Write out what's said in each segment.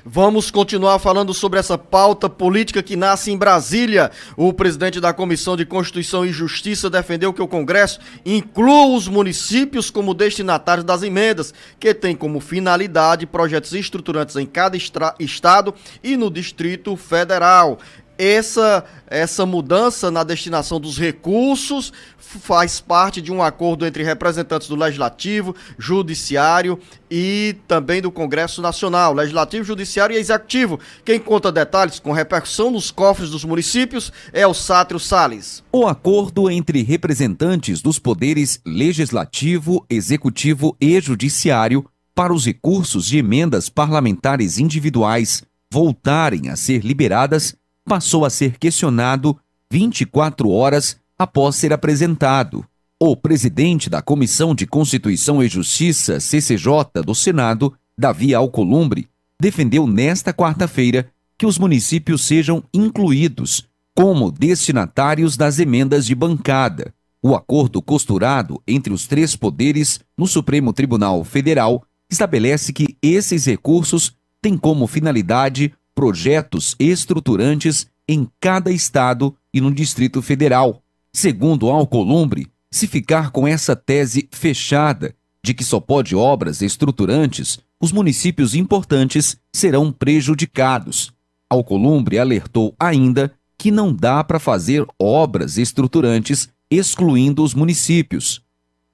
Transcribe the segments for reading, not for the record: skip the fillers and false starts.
Vamos continuar falando sobre essa pauta política que nasce em Brasília. O presidente da Comissão de Constituição e Justiça defendeu que o Congresso inclua os municípios como destinatários das emendas, que tem como finalidade projetos estruturantes em cada estado e no Distrito Federal. Essa mudança na destinação dos recursos faz parte de um acordo entre representantes do Legislativo, Judiciário e também do Congresso Nacional. Legislativo, Judiciário e Executivo. Quem conta detalhes com repercussão nos cofres dos municípios é o Sátrio Salles. O acordo entre representantes dos poderes Legislativo, Executivo e Judiciário para os recursos de emendas parlamentares individuais voltarem a ser liberadas passou a ser questionado 24 horas após ser apresentado. O presidente da Comissão de Constituição e Justiça, CCJ, do Senado, Davi Alcolumbre, defendeu nesta quarta-feira que os municípios sejam incluídos como destinatários das emendas de bancada. O acordo costurado entre os três poderes no Supremo Tribunal Federal estabelece que esses recursos têm como finalidade projetos estruturantes em cada estado e no Distrito Federal. Segundo Alcolumbre, se ficar com essa tese fechada de que só pode obras estruturantes, os municípios importantes serão prejudicados. Alcolumbre alertou ainda que não dá para fazer obras estruturantes excluindo os municípios.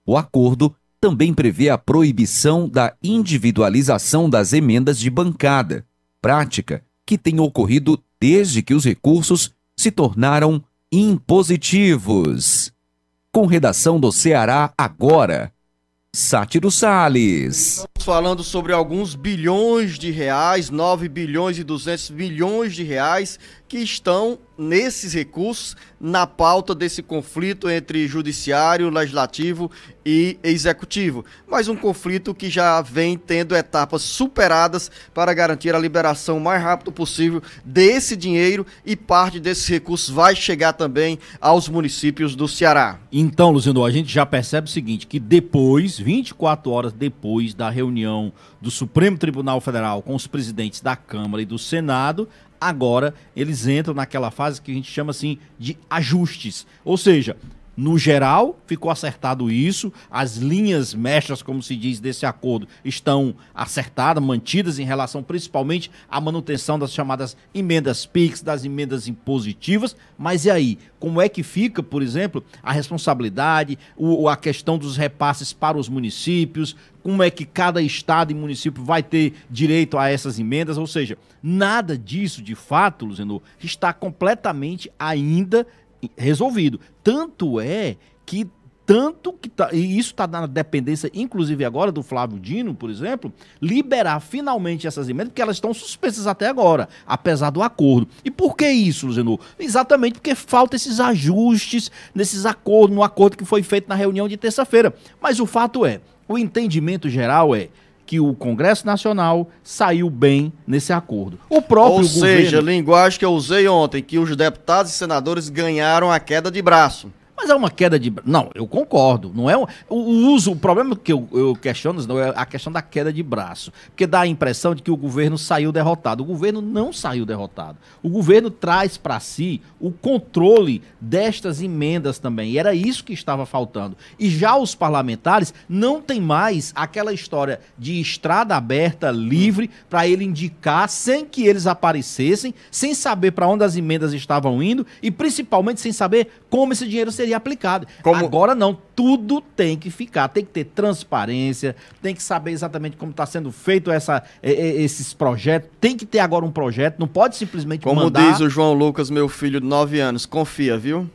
O acordo também prevê a proibição da individualização das emendas de bancada, prática que tem ocorrido desde que os recursos se tornaram impositivos. Com redação do Ceará Agora, Sátiro Salles. Estamos falando sobre alguns bilhões de reais, 9 bilhões e 200 bilhões de reais, que estão nesses recursos na pauta desse conflito entre judiciário, legislativo e executivo. Mas um conflito que já vem tendo etapas superadas para garantir a liberação o mais rápido possível desse dinheiro, e parte desses recursos vai chegar também aos municípios do Ceará. Então, Luciano, a gente já percebe o seguinte, que depois, 24 horas depois da reunião do Supremo Tribunal Federal com os presidentes da Câmara e do Senado, agora eles entram naquela fase que a gente chama assim de ajustes. Ou seja, no geral, ficou acertado isso, as linhas mestras, como se diz, desse acordo estão acertadas, mantidas em relação principalmente à manutenção das chamadas emendas PIX, das emendas impositivas, mas e aí? Como é que fica, por exemplo, a responsabilidade, a questão dos repasses para os municípios, como é que cada estado e município vai ter direito a essas emendas, ou seja, nada disso, de fato, Luciano, está completamente ainda resolvido. Tanto é que e isso está na dependência, inclusive agora, do Flávio Dino, por exemplo, liberar finalmente essas emendas, porque elas estão suspensas até agora, apesar do acordo. E por que isso, Luciano? Exatamente porque falta esses ajustes no acordo que foi feito na reunião de terça-feira. Mas o fato é, o entendimento geral é que o Congresso Nacional saiu bem nesse acordo. O próprio Ou seja, linguagem que eu usei ontem, que os deputados e senadores ganharam a queda de braço. Mas é uma queda de... Não, eu concordo. Não é o problema que eu questiono não é a questão da queda de braço. Porque dá a impressão de que o governo saiu derrotado. O governo não saiu derrotado. O governo traz para si o controle destas emendas também. E era isso que estava faltando. E já os parlamentares não tem mais aquela história de estrada aberta, livre, para ele indicar sem que eles aparecessem, sem saber para onde as emendas estavam indo e principalmente sem saber como esse dinheiro seria aplicado. Agora não, tudo tem que ficar, tem que ter transparência, tem que saber exatamente como está sendo feito esses projetos, tem que ter agora um projeto, não pode simplesmente como mandar... diz o João Lucas, meu filho de 9 anos, confia, viu?